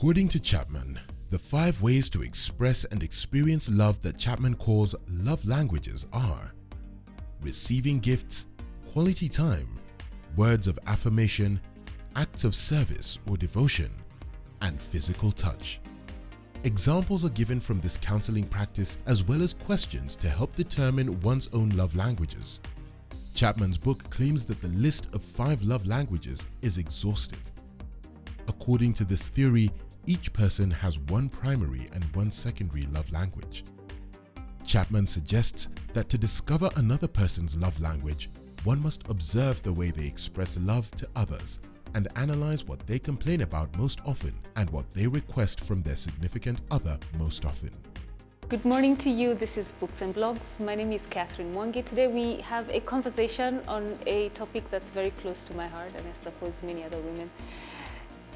According to Chapman, the 5 ways to express and experience love that Chapman calls love languages are receiving gifts, quality time, words of affirmation, acts of service or devotion, and physical touch. Examples are given from this counseling practice as well as questions to help determine one's own love languages. Chapman's book claims that the list of 5 love languages is exhaustive. According to this theory, each person has one primary and one secondary love language. Chapman suggests that to discover another person's love language, one must observe the way they express love to others and analyze what they complain about most often and what they request from their significant other most often. Good morning to you. This is Books and Blogs. My name is Catherine Mwangi. Today we have a conversation on a topic that's very close to my heart, and I suppose many other women.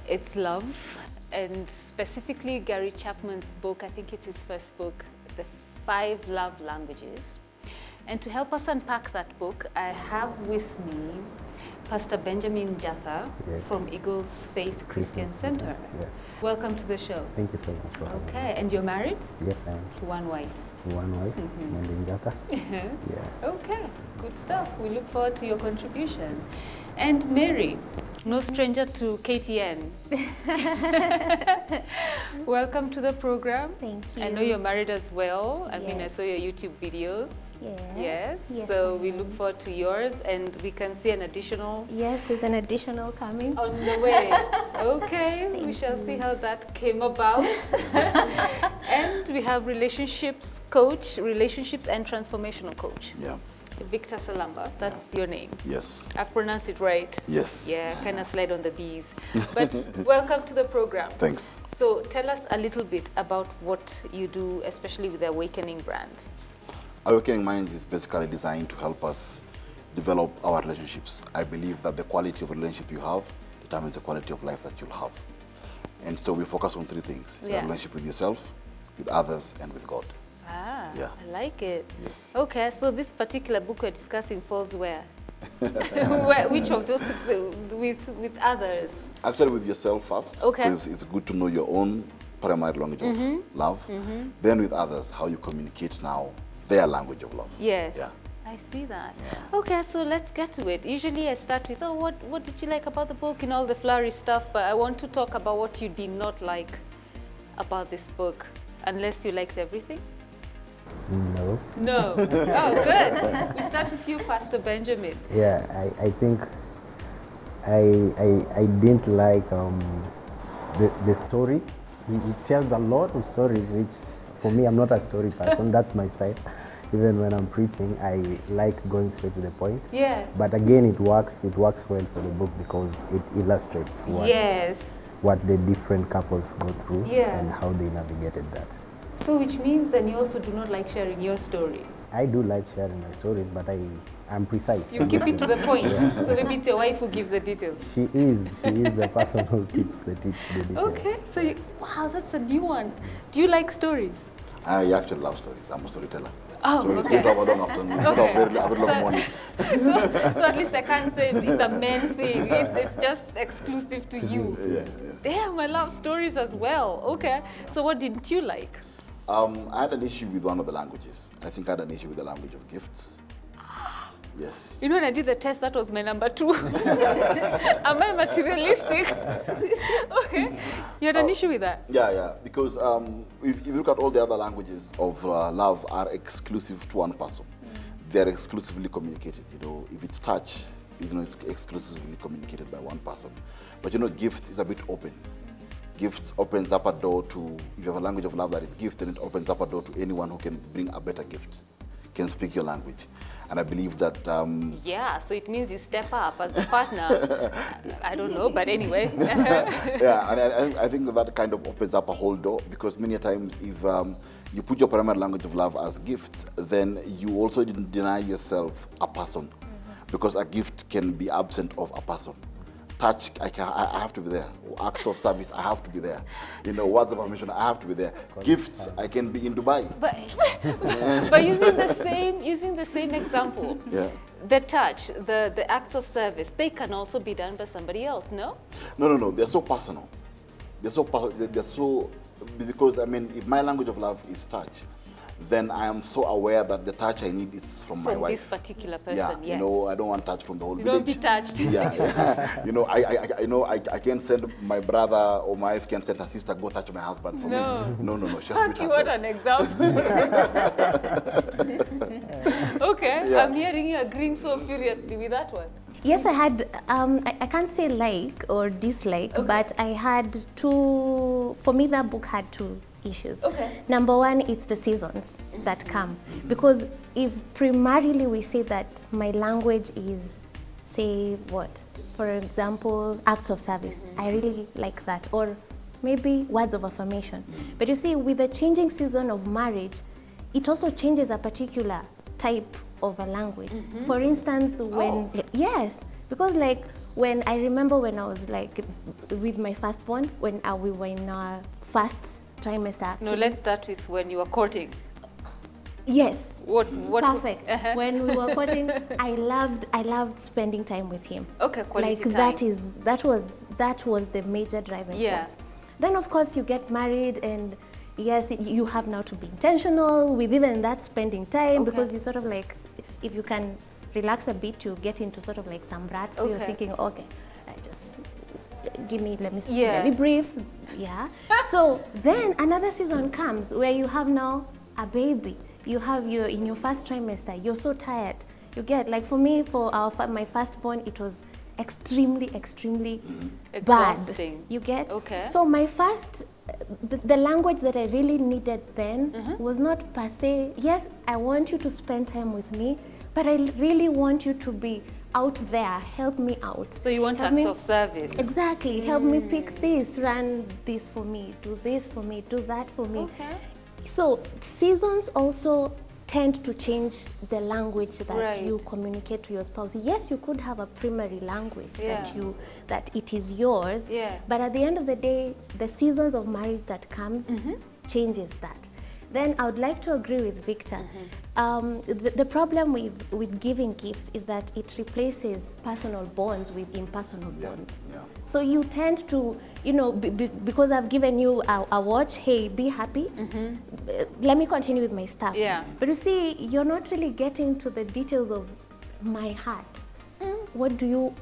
It's love, and specifically Gary Chapman's book. I think it's his first book, The 5 Love Languages. And to help us unpack that book, I have with me Pastor Benjamin Jatha from Eagles Faith Christian Center. Yeah. Welcome to the show. Thank you so much for having me. Okay, and you're married? Yes, I am. To one wife? To one wife, Benjamin Jatha. Yeah. Okay, good stuff. We look forward to your contribution. And Mary, no stranger to KTN. Welcome to the program. Thank you. I know you're married as well. I mean, I saw your YouTube videos. Yes. So we look forward to yours, and we can see an additional. Yes, there's an additional coming. On the way. Okay, we shall see how that came about. And we have relationships and transformational coach. Yeah. Victor Salamba, that's your name. Yes. I've pronounced it right. Yes. Yeah, kind of slide on the B's. But welcome to the program. Thanks. So tell us a little bit about what you do, especially with the Awakening brand. Awakening Minds is basically designed to help us develop our relationships. I believe that the quality of relationship you have determines the quality of life that you'll have. And so we focus on 3 things. Your relationship with yourself, with others, and with God. Ah, yeah. I like it. Yes. Okay, so this particular book we're discussing falls where? Which of those with others? Actually with yourself first. Okay. Because it's good to know your own primary language of love. Then with others, how you communicate now their language of love. Yes. Yeah. I see that. Yeah. Okay, so let's get to it. Usually I start with, oh, what did you like about the book and all the flowery stuff, but I want to talk about what you did not like about this book, unless you liked everything. No. No. Oh, good. We start with you, Pastor Benjamin. Yeah, I think I didn't like the stories. He tells a lot of stories, which for me, I'm not a story person. That's my style. Even when I'm preaching, I like going straight to the point. Yeah. But again, it works well for the book because it illustrates what the different couples go through and how they navigated that. So which means then you also do not like sharing your story. I do like sharing my stories, but I'm precise. You keep it to the point. So maybe it's your wife who gives the details. She is the person who keeps the details. Okay, so wow, that's a new one. Do you like stories? I actually love stories. I'm a storyteller. Oh, so it's good to have a long afternoon, good to have a very long morning. So at least I can't say it's a men thing. It's just exclusive to you. Yeah. Damn, I love stories as well. Okay, so what didn't you like? I had an issue with one of the languages. I think I had an issue with the language of gifts. Yes. You know, when I did the test, that was my number 2. Am I materialistic? Okay. You had an issue with that? Yeah. Because if you look at all the other languages of love are exclusive to one person. They're exclusively communicated. You know, if it's touch, it's exclusively communicated by one person. But gift is a bit open. Gift opens up a door to, if you have a language of love that is gift, then it opens up a door to anyone who can bring a better gift, can speak your language. And I believe that... yeah, so it means you step up as a partner. I don't know, but anyway. Yeah, and I think that kind of opens up a whole door, because many times if you put your primary language of love as gifts, then you also deny yourself a person, because a gift can be absent of a person. Touch, I have to be there. Acts of service, I have to be there. Words of affirmation, I have to be there. Gifts, I can be in Dubai. But using the same example, the touch, the acts of service, they can also be done by somebody else, no? No. They're so personal. they're so, because I mean, if my language of love is touch, then I am so aware that the touch I need is from my wife. From this particular person, yeah, yes. You know, I don't want touch from the whole village. Don't be touched. Yeah, yeah. You know, I know I can't send my brother, or my wife can send her sister, go touch my husband for me. No. She has to do it What herself. an example. Okay, Yeah. I'm hearing you agreeing so furiously with that one. Yes, I had, I can't say like or dislike, but I had two, for me that book had two issues. Okay. Number one, it's the seasons that come. Because if primarily we say that my language is, say what, for example, acts of service, I really like that. Or maybe words of affirmation. But you see, with the changing season of marriage, it also changes a particular type of a language. For instance, when, yes, because like when I remember when I was like with my firstborn, when we were in our first trimester. Actually. No, let's start with when you were courting. Yes. What? Perfect. When we were courting, I loved spending time with him. Okay, quality time. That was the major driving Yeah. force. Then of course you get married, and yes, you have now to be intentional with even that spending time, because you sort of like, if you can relax a bit, you get into sort of like some rut. So you're thinking, okay, just let me breathe. Yeah. So then another season comes where you have now a baby. You have in your first trimester, you're so tired. You get, like for me, for my firstborn, it was extremely exhausting. bad. You get? Okay. So my first, the language that I really needed then was not per se, yes, I want you to spend time with me, but I really want you to be out there, help me out. So you want acts of service. Exactly. Help me pick this, run this for me, do this for me, do that for me. Okay. So seasons also tend to change the language that you communicate to your spouse. Yes, you could have a primary language that it is yours, but at the end of the day, the seasons of marriage that comes changes that. Then I would like to agree with Victor. The problem with giving gifts is that it replaces personal bonds with impersonal bonds. Yeah. So you tend to, you know, because I've given you a watch, hey, be happy. Let me continue with my stuff. Yeah. But you see, you're not really getting to the details of my heart. What do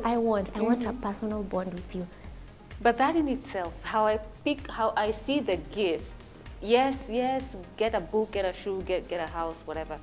I want? I want a personal bond with you. But that in itself, how I see the gifts. Yes, get a book, get a shoe, get a house, whatever.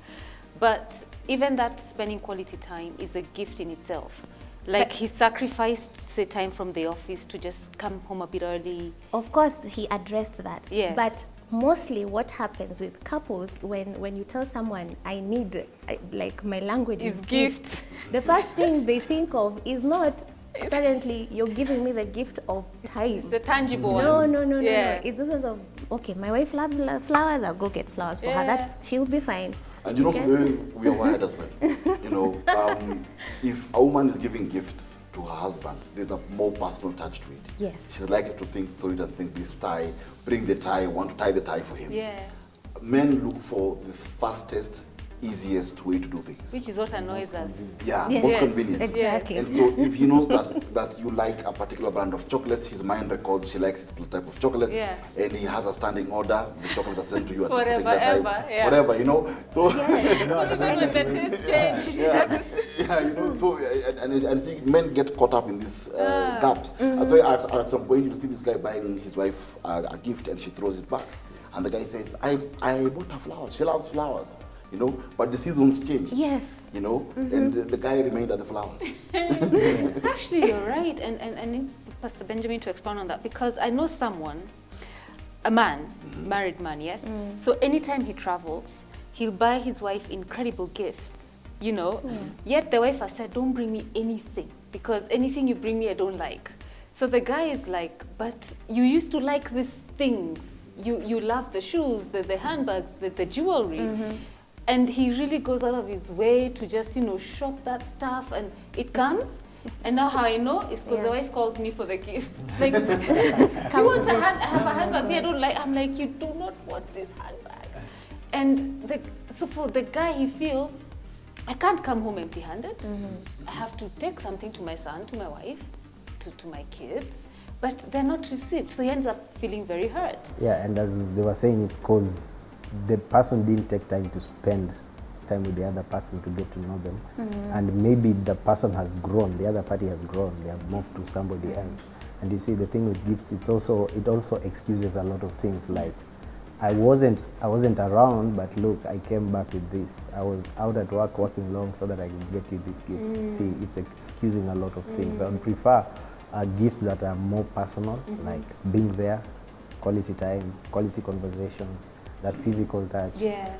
But even that spending quality time is a gift in itself. Like he sacrificed, say, time from the office to just come home a bit early. Of course, he addressed that. Yes. But mostly what happens with couples, when you tell someone, I need, like my language is gifts, the first thing they think of is not, apparently, you're giving me the gift of time. It's the tangible ones. No. Yeah. It's the sense of, okay, my wife loves flowers, I'll go get flowers for her. She'll be fine. And you know, we are wired as well. You know, if a woman is giving gifts to her husband, there's a more personal touch to it. Yes. She's likely to think through it and think, this tie, bring the tie, want to tie the tie for him. Yeah. Men look for the fastest, easiest way to do things. Which is what annoys us. Yeah, most convenient. Exactly. And so if he knows that you like a particular brand of chocolates, his mind records she likes this type of chocolates, and he has a standing order, the chocolates are sent to you at forever, time. Forever, you know. So, so even when the taste change, you know, so and I think men get caught up in these gaps. And so at some point you see this guy buying his wife a gift and she throws it back. And the guy says, I bought her flowers, she loves flowers. You know, but the seasons change. Yes. You know, and the guy remained at the flowers. Actually, you're right, and I need Pastor Benjamin to expound on that, because I know someone, a man, married man, yes? So anytime he travels, he'll buy his wife incredible gifts, you know? Yet the wife has said, don't bring me anything, because anything you bring me, I don't like. So the guy is like, but you used to like these things. You love the shoes, the handbags, the jewelry. And he really goes out of his way to just, you know, shop that stuff, and it comes. And now how I know is because the wife calls me for the gifts. It's like, do you want I have a handbag I don't like? I'm like, you do not want this handbag. And so for the guy, he feels, I can't come home empty-handed. I have to take something to my son, to my wife, to my kids. but they're not received. So he ends up feeling very hurt. Yeah, and as they were saying, it's because the person didn't take time to spend time with the other person to get to know them. And maybe the person has grown, the other party has grown, they have moved to somebody else. And you see, the thing with gifts, it also excuses a lot of things, like I wasn't around, but look, I came back with this. I was out at work working long so that I could get you this gift. See, it's excusing a lot of things. I would prefer gifts that are more personal, like being there, quality time, quality conversations, that physical touch,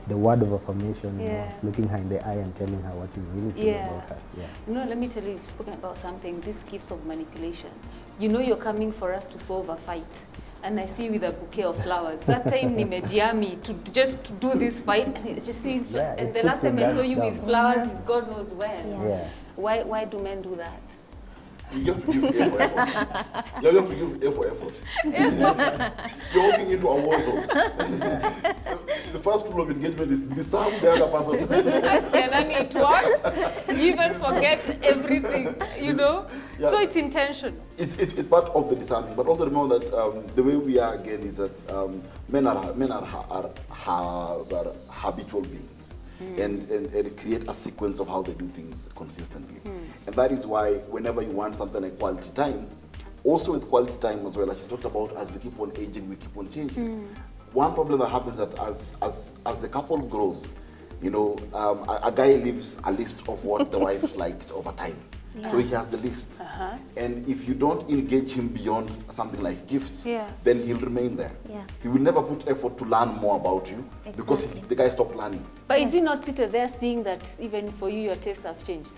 the word of affirmation, you know, looking her in the eye and telling her what you really feel about her. You know, let me tell you, you've spoken about something, these gifts of manipulation. You know you're coming for us to solve a fight. And I see you with a bouquet of flowers. That time nimejiami to just do this fight, and it's just seeing and the last time I saw you with flowers is God knows when. Why do men do that? You have to give A for effort. You have to give A for effort. You're walking into a war zone. The first rule of engagement is disarm the other person. And then it works. You even forget everything, you know? Yeah. So it's intention. It's part of the disarming, but also remember that the way we are again is that men are habitual beings. And create a sequence of how they do things consistently. And that is why whenever you want something like quality time, also with quality time as well, as she talked about, as we keep on aging, we keep on changing. One problem that happens that as the couple grows, you know, a guy leaves a list of what the wife likes over time. So he has the list. And if you don't engage him beyond something like gifts, then he'll remain there. He will never put effort to learn more about you because the guy stopped learning. But is he not seated there seeing that even for you, your tastes have changed?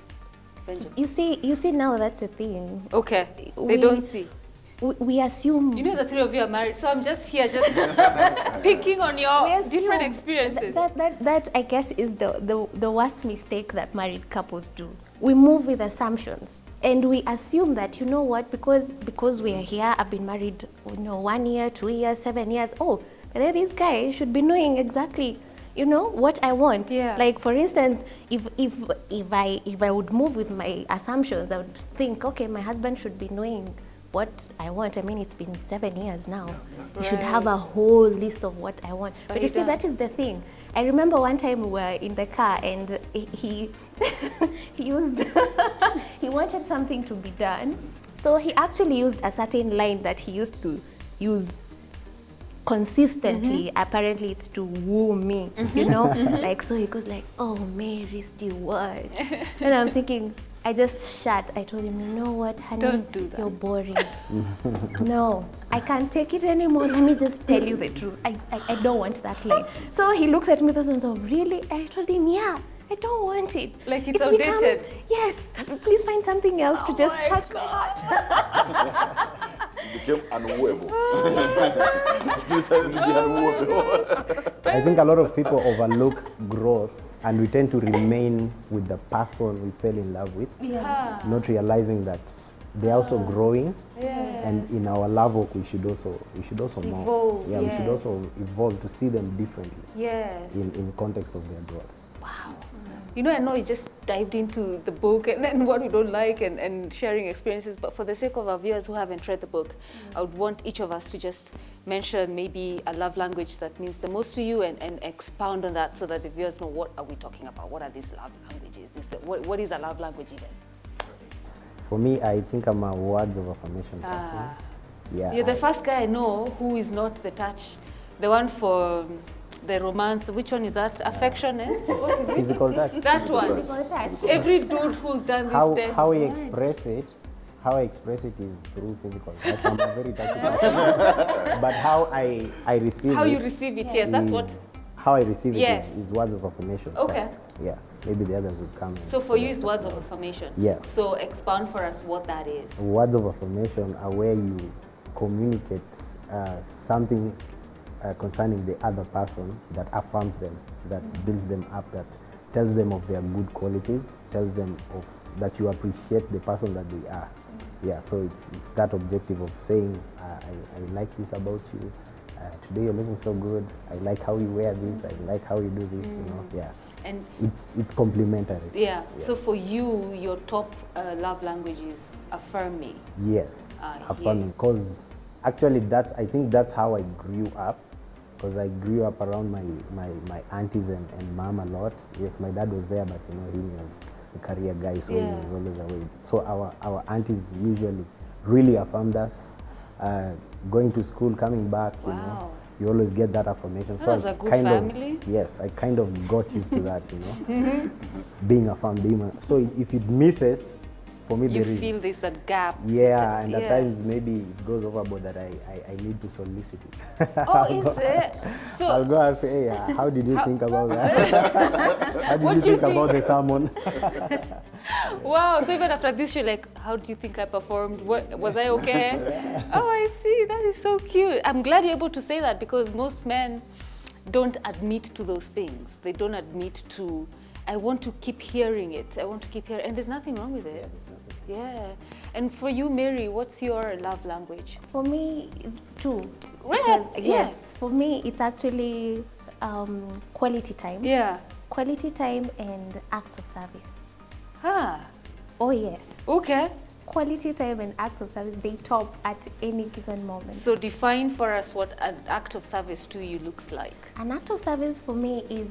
Benjamin? You see now that's the thing. Okay, they don't see. We assume... You know the three of you are married, so I'm just here picking on your different experiences. That I guess is the worst mistake that married couples do. We move with assumptions. And we assume that, you know what, because we are here, I've been married, you know, 1 year, 2 years, 7 years. Oh, but then this guy should be knowing exactly, you know, what I want. Like, for instance, if I would move with my assumptions, I would think, okay, my husband should be knowing what I want. I mean, it's been 7 years now. You should have a whole list of what I want. But you see, that is the thing. I remember one time we were in the car and he he wanted something to be done. So he actually used a certain line that he used to use consistently. Apparently it's to woo me, you know? Like, so he goes like, oh, Mary Stewart. And I'm thinking, I just shut. I told him, you know what, honey? Don't do that. You're boring. No, I can't take it anymore. Let me just tell you the truth. I don't want that line. So he looks at me and says, oh, really? And I told him, yeah, I don't want it. Like it's outdated. Yes, please find something else to just touch my heart. It became unwooable. You decided to be unwooable. I think a lot of people overlook growth and we tend to remain with the person we fell in love with, not realizing that they're also growing, and in our love walk we should also evolve. We should also evolve to see them differently. In context of their growth. Wow. You know, I know you just dived into the book and what we don't like and sharing experiences, but for the sake of our viewers who haven't read the book, I would want each of us to just mention maybe a love language that means the most to you and expound on that so that the viewers know what are we talking about, what are these love languages, what is a love language even? For me, I think I'm a words of affirmation person. You're the first guy I know who is not the touch, the one for the romance. Which one is that? Affection, eh? What is it? Physical touch. That one. Physical touch. Every dude who's done this test. How I express it is through physical touch. I'm a very touchy person. But how I receive it. How you receive it, yes, that's what. How I receive it is words of affirmation. Okay. Yeah, maybe the others will come. So for you, it's words of affirmation. Yes. So expound for us what that is. Words of affirmation are where you communicate something concerning the other person that affirms them, that builds them up, that tells them of their good qualities, tells them of that you appreciate the person that they are. Yeah, so it's that objective of saying, I like this about you. Today you're looking so good. I like how you wear this. I like how you do this. You know, yeah. And it's complementary. Yeah. So for you, your top love language is affirm me. Yes. affirming, because actually I think that's how I grew up, because I grew up around my aunties and mom a lot. Yes, my dad was there, but you know, he was a career guy, so he was always away. So our aunties usually really affirmed us, going to school, coming back, you know, you always get that affirmation. That was a good family. Yes, I kind of got used to that, you know, being affirmed. So if it misses, for me, you feel there's a gap. Yeah, and at times maybe it goes overboard that I need to solicit it. Oh, is it? So I'll go and say, hey, how did you think about that? How did you think about the sermon? Wow, so even after this, you're like, how do you think I performed? Was I okay? Oh, I see, that is so cute. I'm glad you're able to say that, because most men don't admit to those things. They don't admit to, I want to keep hearing it. I want to keep hearing, and there's nothing wrong with it. Yeah. And for you, Mary, what's your love language? For me, too. Right. Yes. For me, it's actually quality time. Yeah. Quality time and acts of service. Ah. Oh, yes. Okay. Quality time and acts of service, they top at any given moment. So define for us what an act of service to you looks like. An act of service for me is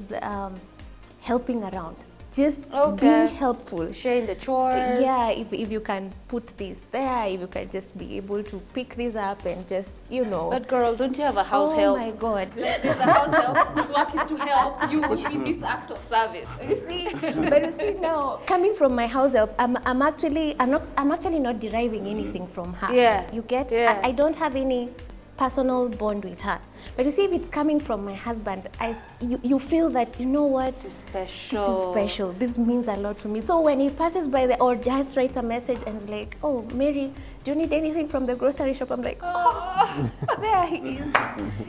helping around. Just Okay. being helpful. Sharing the chores. Yeah, if you can put this there, if you can just be able to pick this up and just, you know. But girl, don't you have a house oh help? my God. There's a house help whose work is to help you in this act of service. You see, but you see now, coming from my house help, I'm actually not deriving anything from her. Yeah. You get? Yeah. I don't have any personal bond with her. But you see, if it's coming from my husband, you feel that, you know what? This is special. This is special. This means a lot to me. So when he passes by or just writes a message and is like, oh, Mary, do you need anything from the grocery shop? I'm like, oh, there he is.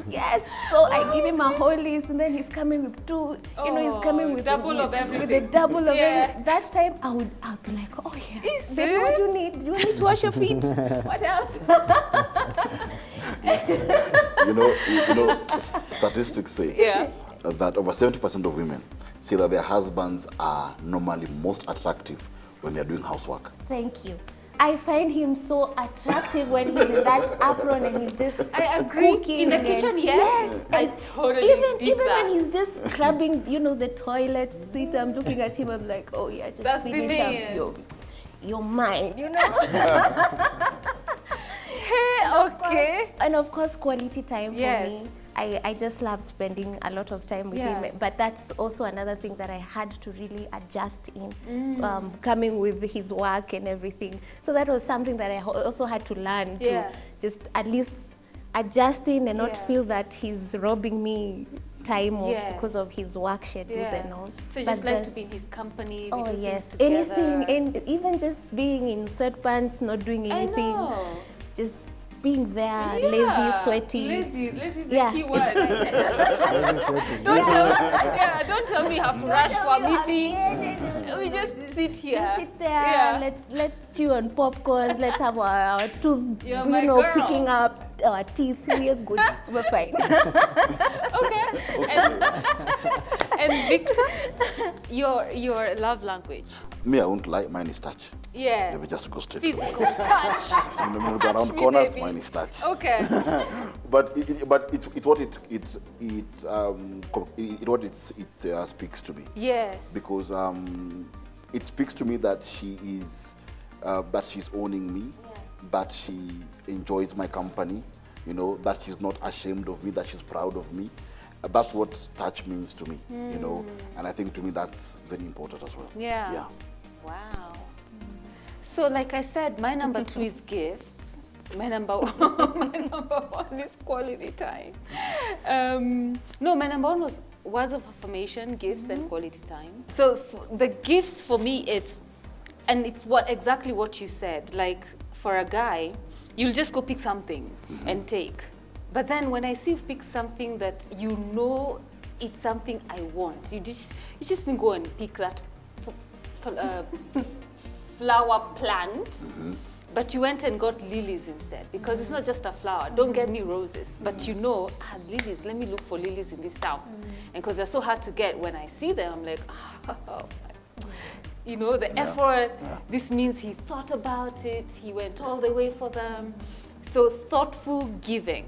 Yes. So I give him a whole list, and then he's coming with two, you know, he's coming with double of everything. With a double of Yeah. everything. That time I'll be like, oh yeah. Is Baby, what it? do you need? Do you want me to wash your feet? What else? You know, statistics say that over 70% of women say that their husbands are normally most attractive when they're doing housework. Thank you. I find him so attractive when he's in that apron and he's just I agree. cooking In the and- kitchen, yes. I And totally even dig that. when he's just scrubbing, you know, the toilet seat, I'm looking at him, I'm like, oh yeah, just That's the finish thing. up your mind, you know? Hey, okay. And of course, quality time for Yes. me. I just love spending a lot of time with him, but that's also another thing that I had to really adjust in, coming with his work and everything. So that was something that I also had to learn to just at least adjusting and not feel that he's robbing me time off because of his work schedules and all. So you just like to be in his company, we do yes, things together. anything, and even just being in sweatpants, not doing anything, I know. just being there, lazy, sweaty. Lazy is Yeah, the key word. Don't tell me you have to rush for a meeting. We just sit here. Just sit there, let's chew on popcorn, let's have our tooth, picking up our teeth. We're good, we're fine. Okay. And Victor, your love language? Me, I won't lie, mine is touch. Yeah. Let me just go straight. Physical touch. When we move around me, corners, baby. mine is touch. Okay. But it speaks to me. Yes. Because it speaks to me that she's owning me, that she enjoys my company, you know, that she's not ashamed of me, that she's proud of me. That's what touch means to me, you know, and I think to me that's very important as well. Yeah. Yeah. Wow. So like I said, my number 2 is gifts. My number one is quality time. No, my number 1 was words of affirmation, gifts, and quality time. So the gifts for me is, and it's exactly what you said. Like for a guy, you'll just go pick something and take. But then when I see you pick something that you know it's something I want, you just didn't go and pick that flower plant, but you went and got lilies instead, because it's not just a flower. Don't get me roses, but you know, lilies, let me look for lilies in this town. And because they're so hard to get, when I see them, I'm like, oh. you know, the effort. This means he thought about it. He went all the way for them. So thoughtful giving,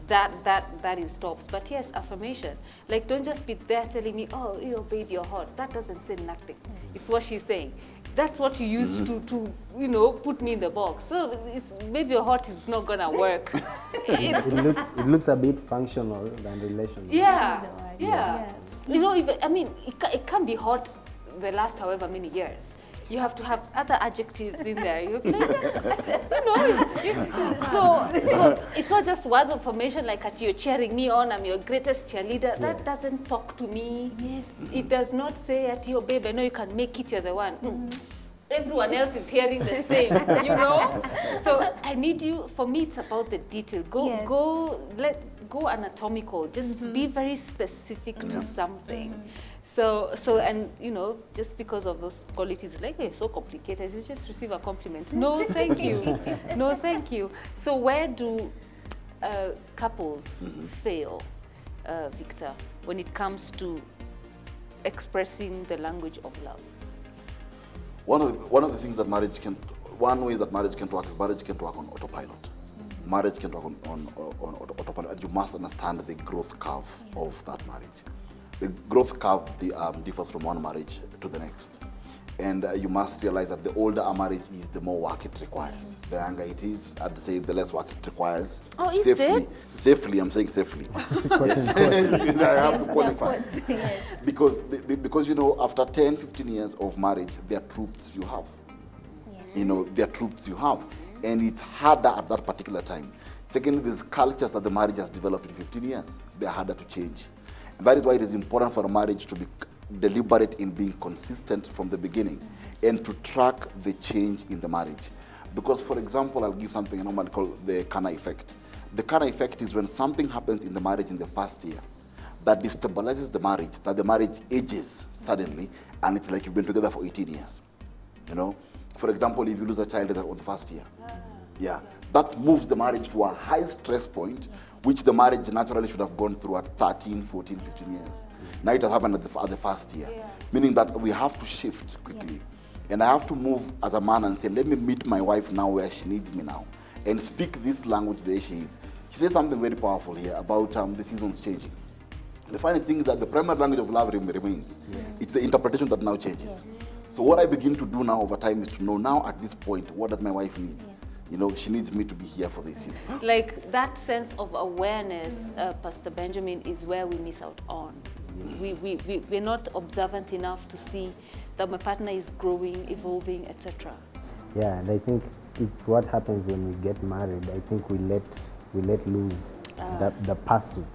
that is tops. But yes, affirmation. Like, don't just be there telling me, oh, you know, babe, you're hot. That doesn't say nothing. It's what she's saying. That's what you use to you know, put me in the box. So maybe your hot is not gonna work. It looks a bit functional than relational. Yeah. You know, I mean, it can't be hot the last however many years. You have to have other adjectives in there. You know, so it's not just words of affirmation like at you're cheering me on, I'm your greatest cheerleader. That doesn't talk to me. Yes. It does not say at your babe, I know you can make it, you're the one. Everyone else is hearing the same, you know? So I need you, for me it's about the detail. Go anatomical, just be very specific to something. So and you know, just because of those qualities, like, it's so complicated, you just receive a compliment. No, thank you. No, thank you. So where do couples fail, Victor, when it comes to expressing the language of love? One of the things that one way that marriage can work is marriage can work on autopilot. Marriage can work on autopilot, and you must understand the growth curve of that marriage. The growth curve differs from one marriage to the next. And you must realize that the older a marriage is, the more work it requires. The younger it is, I'd say the less work it requires. Oh, is it? Safely, I'm saying safely. Yes. I have to qualify. Because, you know, after 10, 15 years of marriage, there are truths you have. You know, there are truths you have. And it's harder at that particular time. Secondly, there's cultures that the marriage has developed in 15 years. They're harder to change. And that is why it is important for a marriage to be deliberate in being consistent from the beginning and to track the change in the marriage. Because, for example, I'll give something I normally call the Kana effect. The Kana effect is when something happens in the marriage in the first year that destabilizes the marriage, that the marriage ages suddenly, and it's like you've been together for 18 years. You know? For example, if you lose a child on the first year, that moves the marriage to a high stress point, which the marriage naturally should have gone through at 13, 14, 15 years. Now it has happened at the first year, meaning that we have to shift quickly. And I have to move as a man and say, let me meet my wife now where she needs me now, and speak this language there she is. She says something very powerful here about the seasons changing. The funny thing is that the primary language of love remains. It's the interpretation that now changes. So what I begin to do now over time is to know now at this point, what does my wife need? You know, she needs me to be here for this. You know? Like that sense of awareness, Pastor Benjamin, is where we miss out on. We're not observant enough to see that my partner is growing, evolving, etc. Yeah, and I think it's what happens when we get married. I think we let loose the pursuit.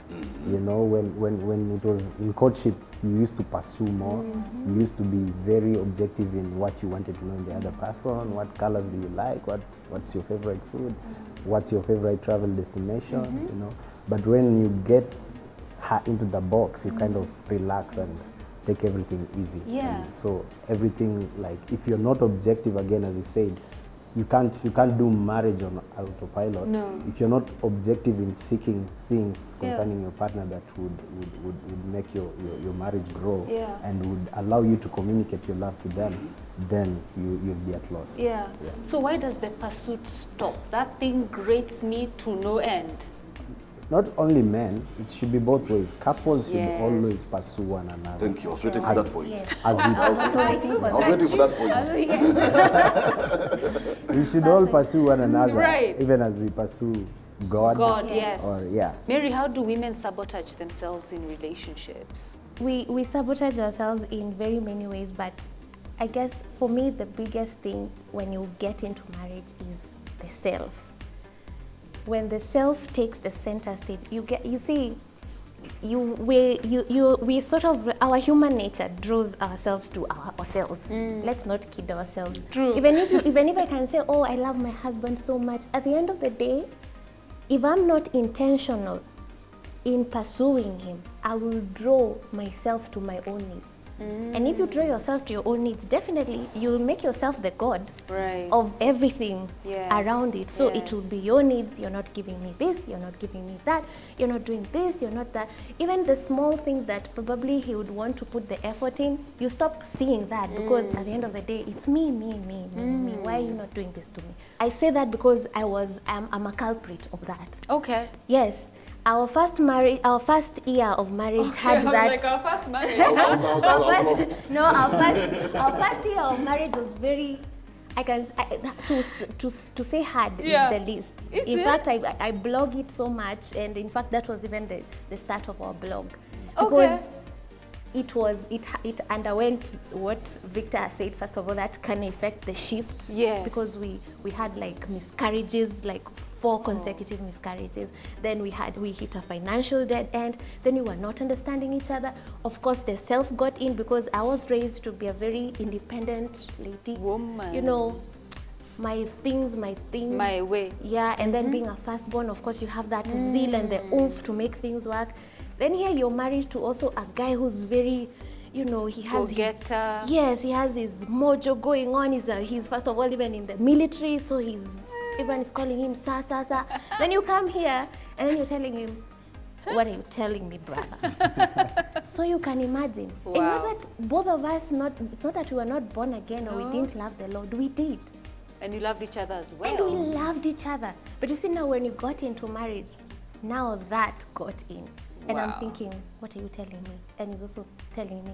You know, when it was in courtship, you used to pursue more. You used to be very objective in what you wanted to know in the other person. What colors do you like? What's your favorite food? What's your favorite travel destination? You know, but when you get her into the box, you kind of relax and take everything easy. Yeah. And so everything, like, if you're not objective, again, as you said, you can't do marriage on autopilot. No. If you're not objective in seeking things concerning your partner that would make your marriage grow and would allow you to communicate your love to them, then you'll be at loss. Yeah. So why does the pursuit stop? That thing grates me to no end. Not only men, it should be both ways. Couples should always pursue one another. Thank you. I was waiting for that point. I was waiting for that point. We should all pursue one another, right, even as we pursue God. God, yes. Or, Mary, how do women sabotage themselves in relationships? We sabotage ourselves in very many ways, but I guess for me the biggest thing when you get into marriage is the self. When the self takes the center stage, we sort of, our human nature draws ourselves to ourselves. Let's not kid ourselves. True. Even if I can say, oh, I love my husband so much, at the end of the day, if I'm not intentional in pursuing him, I will draw myself to my own needs. And if you draw yourself to your own needs, definitely you'll make yourself the god Right. of everything Yes. around it. So it Yes. will be your needs. You're not giving me this, you're not giving me that, you're not doing this, you're not that. Even the small things that probably he would want to put the effort in, you stop seeing that because at the end of the day, it's me. Why are you not doing this to me? I say that because I'm a culprit of that. Okay. Yes. Our first year of marriage had I was that. like our first marriage. Our first year of marriage was very, to say hard Yeah. is the least. Is In it? fact, I blog it so much, and in fact, that was even the start of our blog. Okay. Because it underwent what Victor said, first of all, that can affect the shift. Yes. Because we had like miscarriages, like 4 consecutive miscarriages. Then we hit a financial dead end. Then we were not understanding each other. Of course, the self got in because I was raised to be a very independent lady. Woman. You know, my things. My way. Yeah, and then being a firstborn, of course, you have that zeal and the oomph to make things work. Then here you're married to also a guy who's very, he has Go-getter. yes, he has his mojo going on. He's first of all even in the military, so everyone is calling him sa. Then you come here and then you're telling him, what are you telling me, brother? So you can imagine. Wow. And not that both of us, it's not that we were not born again or we didn't love the Lord. We did. And you loved each other as well. And we loved each other. But you see now when you got into marriage, now that got in. And Wow. I'm thinking, what are you telling me? And he's also telling me,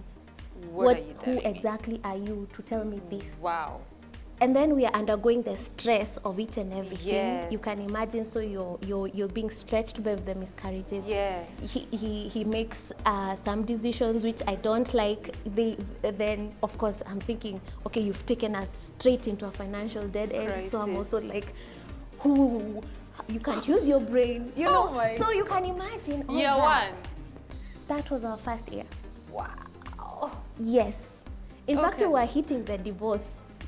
What are you telling who me? exactly are you to tell me this? Wow. And then we are undergoing the stress of each and everything. Yes. You can imagine, so you're being stretched by the miscarriages. Yes. He makes some decisions which I don't like. Then of course I'm thinking, okay, you've taken us straight into a financial dead end. So I'm Crisis. also like, who? You can't use your brain, you know. Oh my so you can imagine all Year that. 1. That was our first year. Wow. Yes. In fact, Okay. we were hitting the divorce,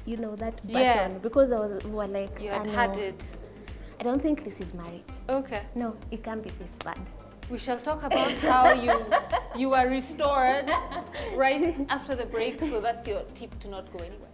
that button, Yeah. because we were like, You had no, had it. I don't think this is marriage. Okay. No, it can't be this bad. We shall talk about how you were restored right after the break. So that's your tip to not go anywhere.